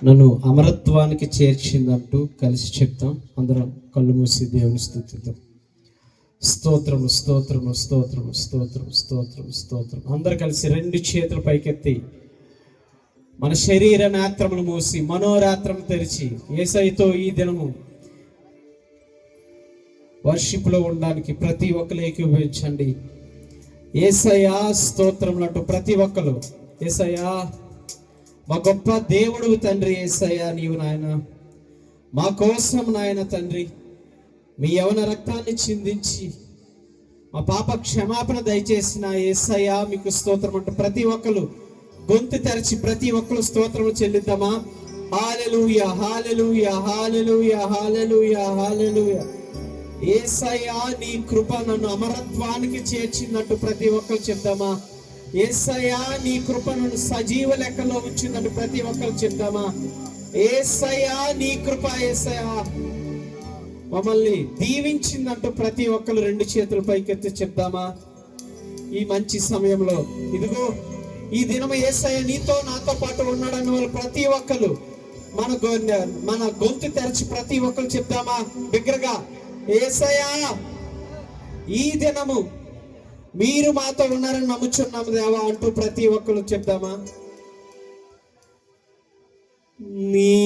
నన్ను అమరత్వానికి చేర్చిందంటూ కలిసి చెప్తాం. అందరం కళ్ళు మూసి దేవుని స్తుతిద్దాం. స్తోత్రము స్తోత్రము స్తోత్రము స్తోత్రము స్తోత్రము స్తోత్రం. అందరు కలిసి రెండు చేతులు పైకెత్తి మన శరీర నేత్రములు మూసి మనోరాత్రము తెరిచి యేసయ్యతో ఈ దినము వర్షిప్లో ఉండడానికి ప్రతి ఒక్కరు ఏకీభవించండి. యేసయ్యా స్తోత్రములు అంటూ ప్రతి ఒక్కరు, యేసయ్యా మా గొప్ప దేవుడు తండ్రి, యేసయ్యా నీవు నాయన మా కోసం నాయన తండ్రి మీ యవన రక్తాన్ని చిందించి మా పాప క్షమాపణ దయచేసిన యేసయ్యా మీకు స్తోత్రం అంటూ ప్రతి ఒక్కరు గొంతు తెరచి ప్రతి ఒక్కరు స్తోత్రము చెల్లిద్దామా. హల్లెలూయా హల్లెలూయా హల్లెలూయా హల్లెలూయా హల్లెలూయా. యేసయ్యా నీ కృప నన్ను అమరత్వానికి చేర్చిందంటూ ప్రతి ఒక్కరు చెప్దామా. యేసయ్యా నీ కృప నన్ను సజీవ లెక్కలో ఉంచిందంటూ ప్రతి ఒక్కరు చెప్దామా. యేసయ్యా నీ కృప యేసయ్యా మమ్మల్ని దీవించిందంటూ ప్రతి ఒక్కరు రెండు చేతుల పైకెత్తి చెప్దామా. ఈ మంచి సమయంలో ఇదిగో ఈ దినము యేసయ్య నీతో నాతో పాటు ఉన్నాడన్న వాళ్ళు ప్రతి ఒక్కరు మన గొంతు తెరచి ప్రతి ఒక్కరు చెప్దామా బిగ్గరగా. యేసయ్యా ఈ దినము మీరు మాతో ఉన్నారని నమ్ముచున్నాము దేవా అంటూ ప్రతి ఒక్కరు చెప్దామా. నీ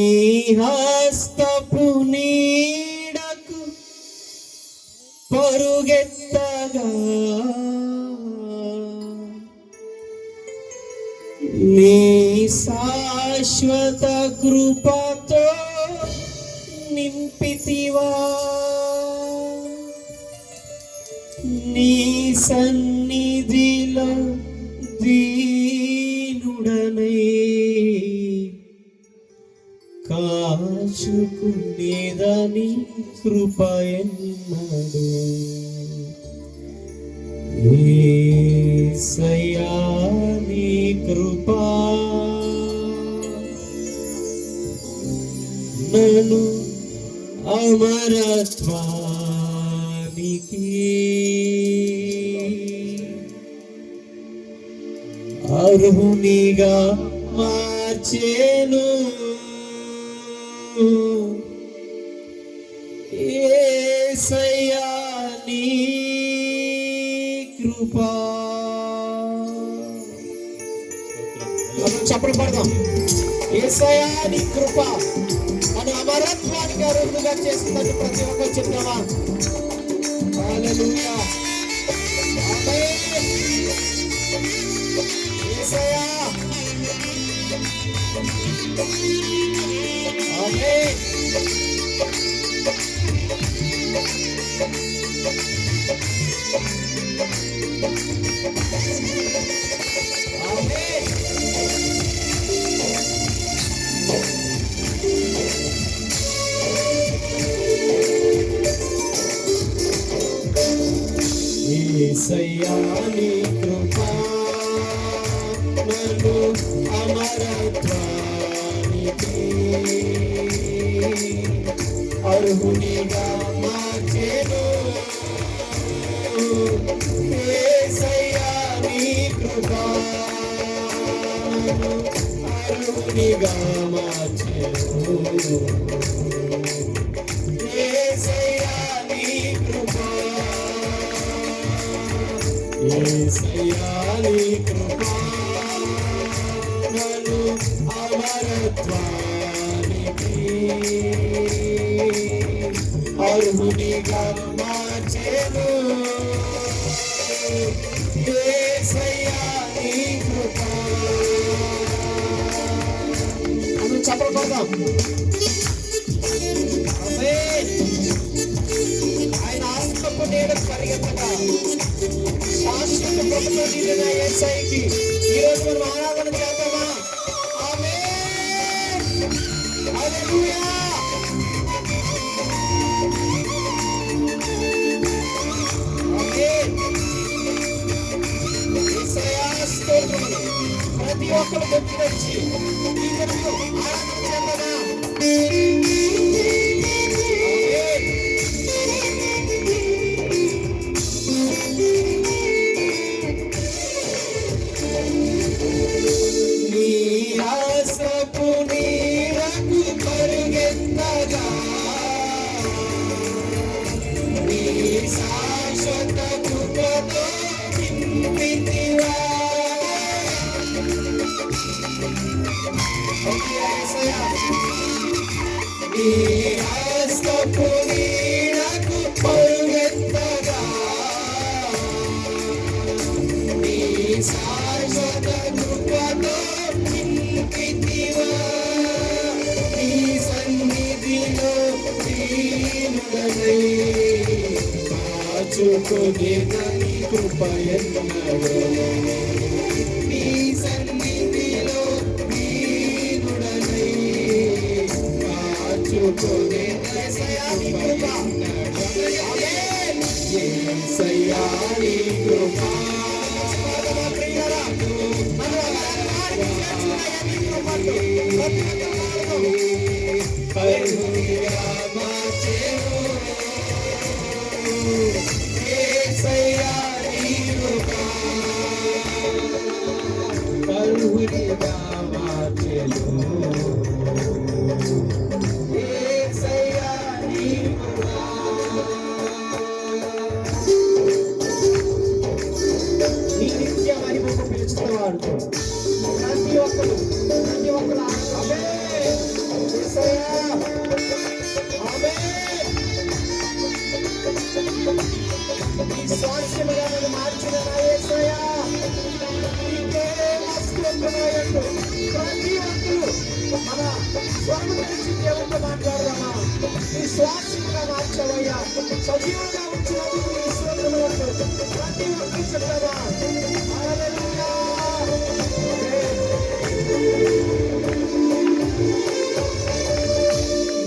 హస్తపు నీడకు పరుగెత్తగా నీ శాశ్వత కృపతో నింపితివా. నీ సన్నిధిలో దీనుడనై కాచుకునేదని కృప ఎన్నడు. యేసయ్యా నీ కృప నన్ను అమరత్వానికి అర్హునిగా మార్చెను. యేసయ్యా నీ కృప. చప్పట్లు పడదాం. యేసయ్యా నీ కృప మన అమరత్వానికి అర్హులుగా చేస్తుందని ప్రతి ఒక్కరు చెప్తామా. హల్లెలూయా ఆమేన్. యేసయ్యా ఆమేన్. ఆమేన్. యేసయ్యా నీ కృప నన్ను అమరత్వానికి అర్హునిగా మార్చెను. యేసయ్యా నీ కృప నన్ను అర్హునిగా మార్చెను. యేసయ్యా నీ కృప యేసయ్యా నీ కృప నన్ను అమరత్వానికి అర్హునిగా మార్చెను. యేసయ్యా నీ కృప. అందరూ చప్పట్లు కొడదాం. ఆయన ఆత్మకు నేను పరిగెత్తగా శాశ్వత కృపతో నిండిన యేసయ్యకి ఈరోజు మనం ఆరాధన చేద్దామా. ఆమేన్ హల్లెలూయా. ఆమేన్. యేసయ్యా స్తోత్రములు. ప్రతి ఒక్కరు గొంతు తెరిచి ఈ దినము ఆరాధన చేద్దామా. నీ ఆశపు నీరా శాశ్వత కృపతో నింపితివా. నీ హస్తపు నీడకు పరుగెత్తగా నీ శాశ్వత కృపతో నింపితివా. నీ సన్నిధిలో దీనుడనై కాచుకొనేదని కృపయన్నడు. నీ సన్నిధిలో దీనుడనై కాచుకొనే యేసయ్యా నీ కృప. యేసయ్యా నీ కృప. కరుణగా మార్చెను యేసయ్యా నీ కృప. కరుణగా మార్చెను యేసయ్యా నీ కృప. నీ నిత్య మహిమకు పిలుచుకున్నవాడు ప్రతి ఒక్కరు ఆమేన్ యేసయ్యా ఆమేన్. నీ స్వాస్థ్యముగా నన్ను మార్చిన నా యేసయ్యా నీకే స్తోత్రమయ్యండు. ప్రతి ఒక్కరు మన స్వరము తెలిసి దేవునితో మాట్లాడదామా. నీ స్వాస్థ్యముగా మార్చవయ్యా, సజీవులుగా ఉంచినందుకు నీ స్తోత్రములందు ప్రతి ఒక్కరు చెప్తావా. హల్లెలూయా.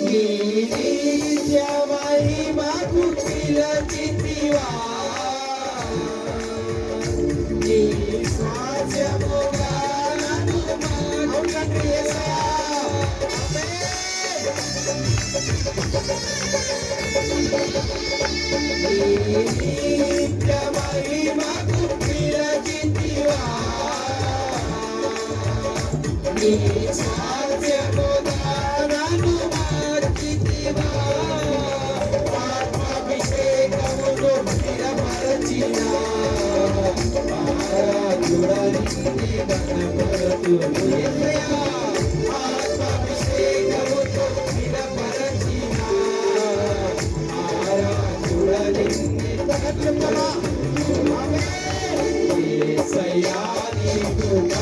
నీ నిత్య మహిమకు పిలిచితివా. నీ స్వాస్థ్యముగా నన్ను మార్చెను యేసయ్యా. నీ నిత్య మహిమకు పిలిచితివా. నీ స్వాస్థ్యముగా నన్ను మార్చితివా. ఆత్మాభిషేకమును స్థిరపరచిన ఆరాధుడా నిన్నే ఘనపరతును యేసయ్యా. ఆత్మాభిషేకముతో స్థిరపరచిన ఆరాధుడా నిన్నే ఘనపరతును. ఆమేన్ యేసయ్యా నీ కృప.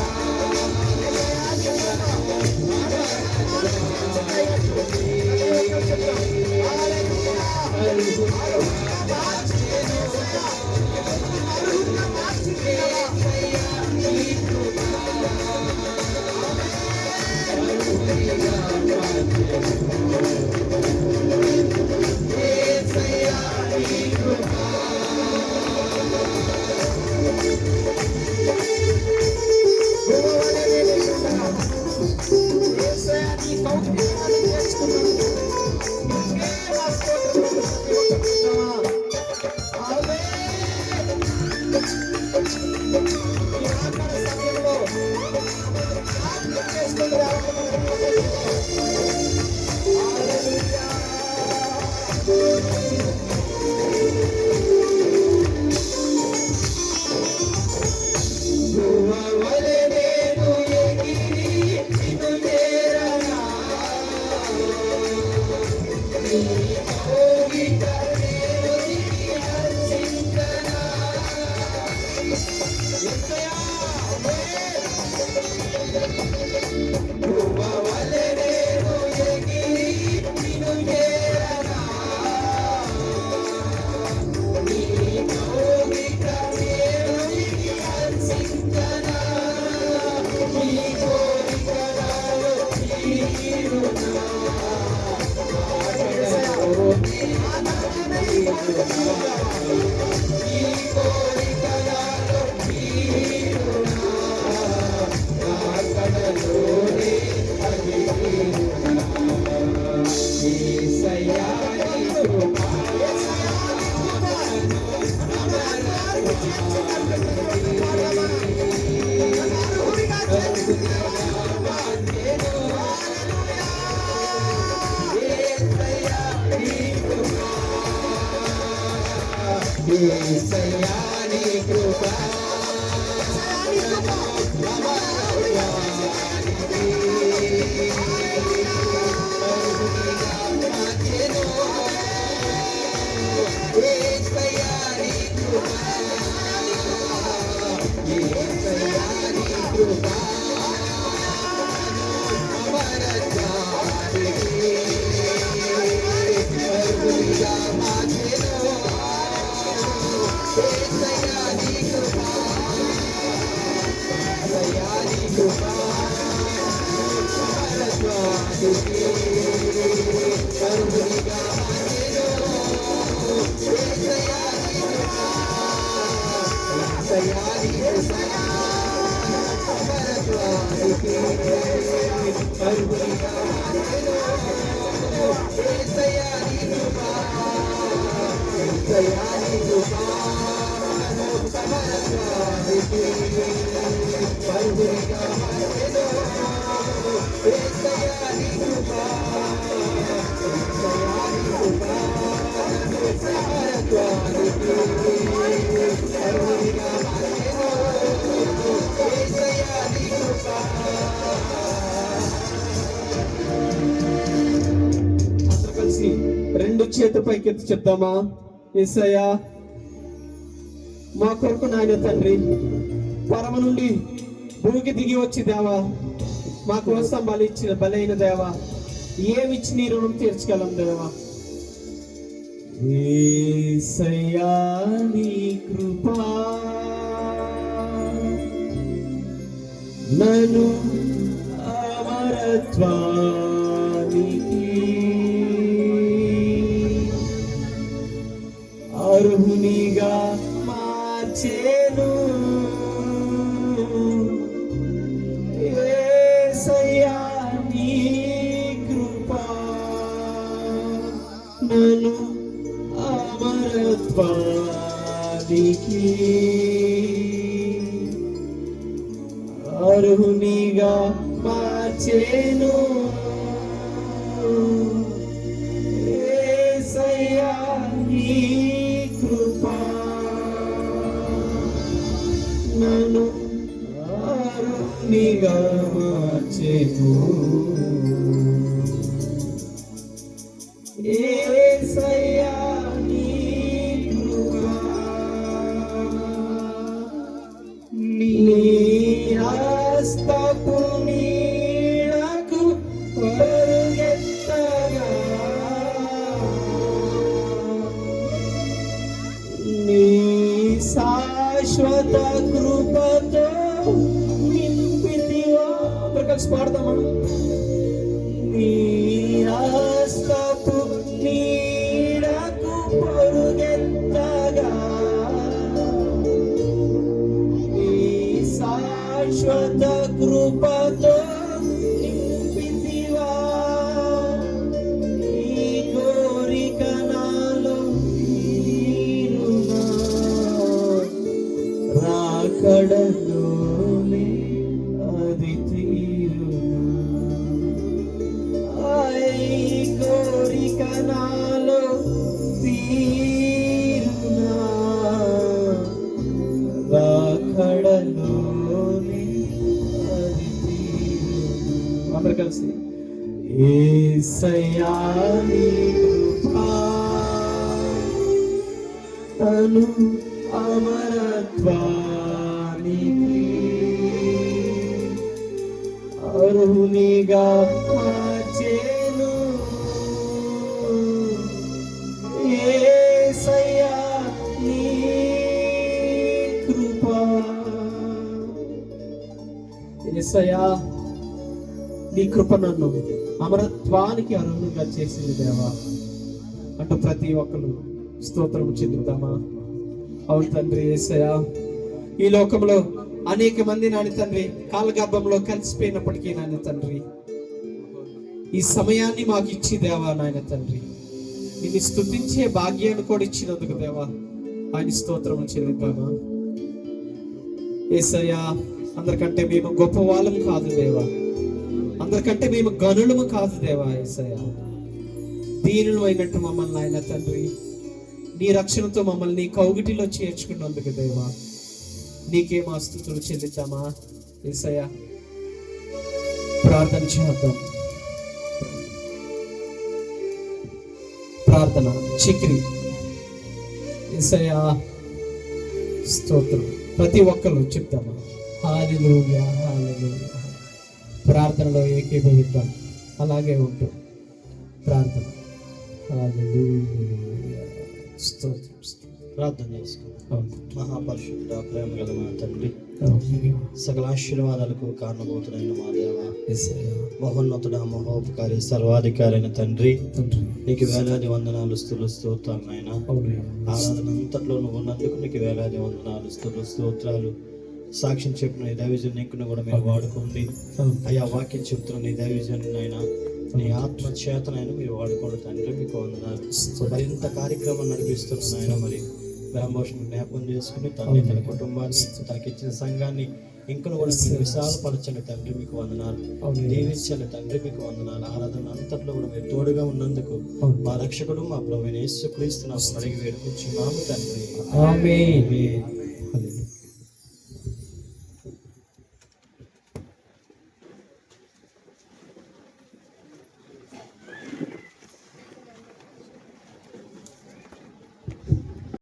యేసయ్యా నీ కృప రెండు చేతుల పైకి ఎత్తి చెప్తామా? యేసయ్యా మా కొరకు నాయన తండ్రి పరమ నుండి భూమికి దిగి వచ్చి దేవా మా కోసం బలైన దేవా ఏమిచ్చి నీ రుణం తీర్చగలం దేవా. యేసయ్యా నీ కృపా నన్ను అమరత్వానికి అర్హునిగా మార్చెను. యేసయ్యా నీ కృపా నన్ను అమరత్వానికి అర్హునిగా మార్చెను. యేసయ్యా నీ కృపా నన్ను అర్హునిగా మార్చెను. యేసయ్యా నీ కృపా నీ హస్తపు నీడకు పరుగెత్తగా నీ శాశ్వత కృపతో నింపితివా. కలిసి పాడదామా? నీ హస్తపు నీడకు పరుగెత్తగా నీ శాశ్వత కృపతో నింపితివా. నీ కోరిక నాలో తీరునా రాకడలోనే అది తీరునా. కోరిక నాలో తీరునా రాకడలోనే అది తీరునా. అందరూ కలిసి యేసయ్యా నీ కృపా తను అమరత్వానికి అర్హునిగా మార్చెను. యేసయ్యా నీ కృపా. యేసయ్యా నీ కృప నన్ను అమరత్వానికి అర్హునిగా చేసింది దేవా అంటూ ప్రతి ఒక్కరు స్తోత్రం చెందుతామా? అవును తండ్రి. యేసయ్యా ఈ లోకంలో అనేక మంది నాని తండ్రి కాలగర్భంలో కలిసిపోయినప్పటికీ నాయన తండ్రి ఈ సమయాన్ని మాకు ఇచ్చి దేవా నాయన తండ్రి నిన్ను స్తుతించే భాగ్యాన్ని కూడా ఇచ్చినందుకు దేవా ఆయన స్తోత్రం చెల్లిద్దామా? యేసయ్యా అందరికంటే మేము గొప్ప వాళ్ళము కాదు దేవా, అందరికంటే మేము గనులము కాదు దేవా. యేసయ్యా దీనులు అయినట్టు మమ్మల్ని ఆయన తండ్రి నీ రక్షణతో మమ్మల్ని నీ కౌగిటిలో చేర్చుకున్నందుకు దేవా నీకే మా స్తుతులు చెల్లిద్దామా. యేసయ్యా ప్రార్థన చేద్దాం. ప్రార్థన చిక్రి. యేసయ్యా స్తోత్రం. ప్రతి ఒక్కరు చెప్తామా హల్లెలూయా హల్లెలూయా. ప్రార్థనలో ఏకీభవిద్దాం. అలాగే ఉంటూ ప్రార్థన. హల్లెలూయా స్తోత్రం. ప్రార్థన చేసుకుందాం. మహాపరిశుద్ధ ప్రేమ గల మా తండ్రి, సకల ఆశీర్వాదాలకు కారణభూతుడైన మా దేవ, మహోన్నతుడ మహోపకారి సర్వాధికారి అయిన తండ్రి, నీకు వేలాది వందనాలు స్తుతులు స్తోత్రాలు నాయన. ఆరాధన అంతట్లో నువ్వు ఉన్నందుకు నీకు వేలాది వందనాలు స్తుతులు స్తోత్రాలు. సాక్ష్యం చెప్పిన నీ దైవజన్ ఇంకును కూడా మీరు వాడుకోండి అయ్యా. వాక్యం చెప్తున్న నీ దైవజన్ అయినా నీ ఆత్మ చేతనైనా మీరు వాడుకోండి తండ్రి. మీకు వందనాలు. మరింత కార్యక్రమం నడిపిస్తున్న ఆయన మరి బ్రహ్మోషం జ్ఞాపకం చేసుకుని తండ్రి తన కుటుంబాన్ని తనకి ఇచ్చిన సంఘాన్ని ఇంకను కూడా మీరు విశాలపరచండి తండ్రి. మీకు వందనాలు. దీవించండి తండ్రి. మీకు వందనాలు. ఆరాధన అంతట్లో కూడా మీరు తోడుగా ఉన్నందుకు మా రక్షకుడు మా ప్రభువైన యేసుక్రీస్తు నామమున అడిగి వేడుకొంచున్నాము తండ్రి. ఆమేన్.